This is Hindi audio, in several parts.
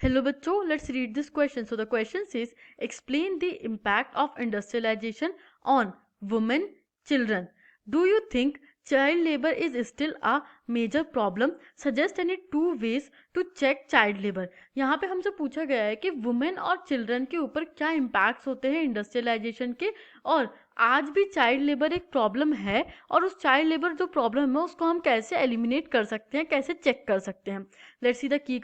Hello बच्चों, let's read this question. So the question says, explain the impact of industrialization on women, children. Do you think child labor is still a major problem? Suggest any two ways to check child labor. यहाँ पे हमसे पूछा गया है कि वुमेन और चिल्ड्रन के ऊपर क्या इम्पैक्ट्स होते हैं इंडस्ट्रियलाइजेशन के, और आज भी चाइल्ड लेबर एक प्रॉब्लम है, और उस चाइल्ड लेबर जो प्रॉब्लम है उसको हम कैसे एलिमिनेट कर सकते हैं, कैसे चेक कर सकते हैं. Let's see the key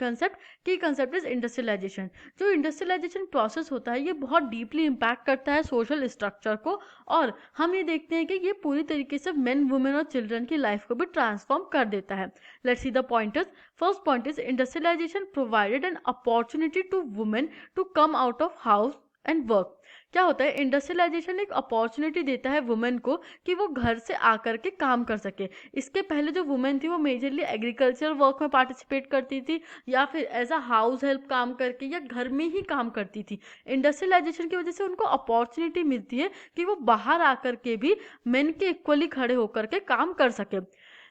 concept is industrialization. जो इंडस्ट्रियलाइजेशन प्रोसेस होता है ये बहुत डीपली इम्पैक्ट करता है सोशल स्ट्रक्चर को, और हम ये देखते हैं कि ये पूरी तरीके से मेन, वुमेन और चिल्ड्रन की लाइफ को भी ट्रांसफॉर्म कर देता है. Let's see the pointers. First point is industrialization provided an opportunity to women to come out of house and work. क्या होता है, इंडस्ट्रियलाइजेशन एक अपॉर्चुनिटी देता है वुमेन को कि वो घर से आकर के काम कर सके. इसके पहले जो वुमेन थी वो मेजरली एग्रीकल्चर वर्क में पार्टिसिपेट करती थी, या फिर एज अ हाउस हेल्प काम करके, या घर में ही काम करती थी. इंडस्ट्रियलाइजेशन की वजह से उनको अपॉर्चुनिटी मिलती है कि वो बाहर आकर के भी मेन के इक्वली खड़े होकर के काम कर सके.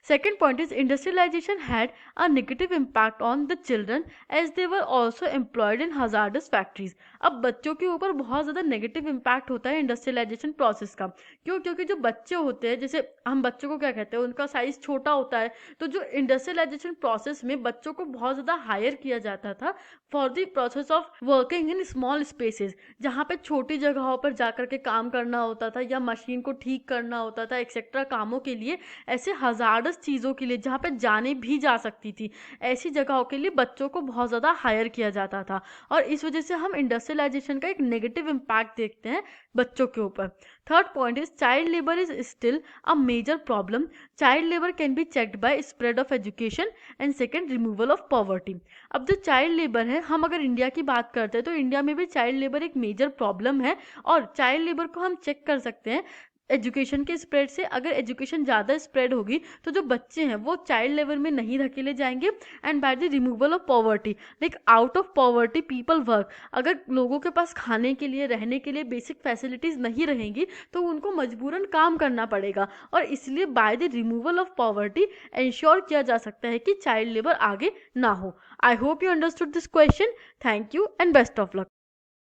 Second point is industrialization had a negative impact on the children as they were also employed in hazardous factories. अब बच्चों के ऊपर बहुत ज़्यादा नेगेटिव इम्पैक्ट होता है इंडस्ट्रियलाइजेशन प्रोसेस का. क्यों? क्योंकि जो बच्चे होते हैं, जैसे हम बच्चों को क्या कहते हैं, उनका साइज छोटा होता है. तो जो इंडस्ट्रियलाइजेशन प्रोसेस में बच्चों को बहुत ज़्यादा हायर किया जाता था for the process of working in small spaces, जहाँ पे छोटी जगहों पर जाकर के काम करना होता था, या मशीन को ठीक करना होता था, एक्सेट्रा कामों के लिए. ऐसे हजार्डस चीज़ों के लिए जहाँ पे जाने भी जा सकती थी, ऐसी जगहों के लिए बच्चों को बहुत ज़्यादा हायर किया जाता था, और इस वजह से हम इंडस्ट्रियलाइजेशन का एक नेगेटिव इम्पैक्ट देखते हैं बच्चों के ऊपर. Third point is child labour is still a major problem. Child labour can be checked by spread of education and second removal of poverty. अब जो चाइल्ड लेबर है, हम अगर इंडिया की बात करते हैं तो इंडिया में भी चाइल्ड लेबर एक मेजर प्रॉब्लम है, और चाइल्ड लेबर को हम चेक कर सकते हैं एजुकेशन के स्प्रेड से. अगर एजुकेशन ज़्यादा स्प्रेड होगी तो जो बच्चे हैं वो चाइल्ड लेबर में नहीं धकेले जाएंगे. And by the removal of poverty, like out of poverty people work. अगर लोगों के पास खाने के लिए, रहने के लिए बेसिक फैसिलिटीज़ नहीं रहेंगी तो उनको मजबूरन काम करना पड़ेगा, और इसलिए by the removal of poverty ensure किया जा सकता है कि चाइल्ड लेबर आगे ना हो. I hope you understood this question. Thank you and best of luck.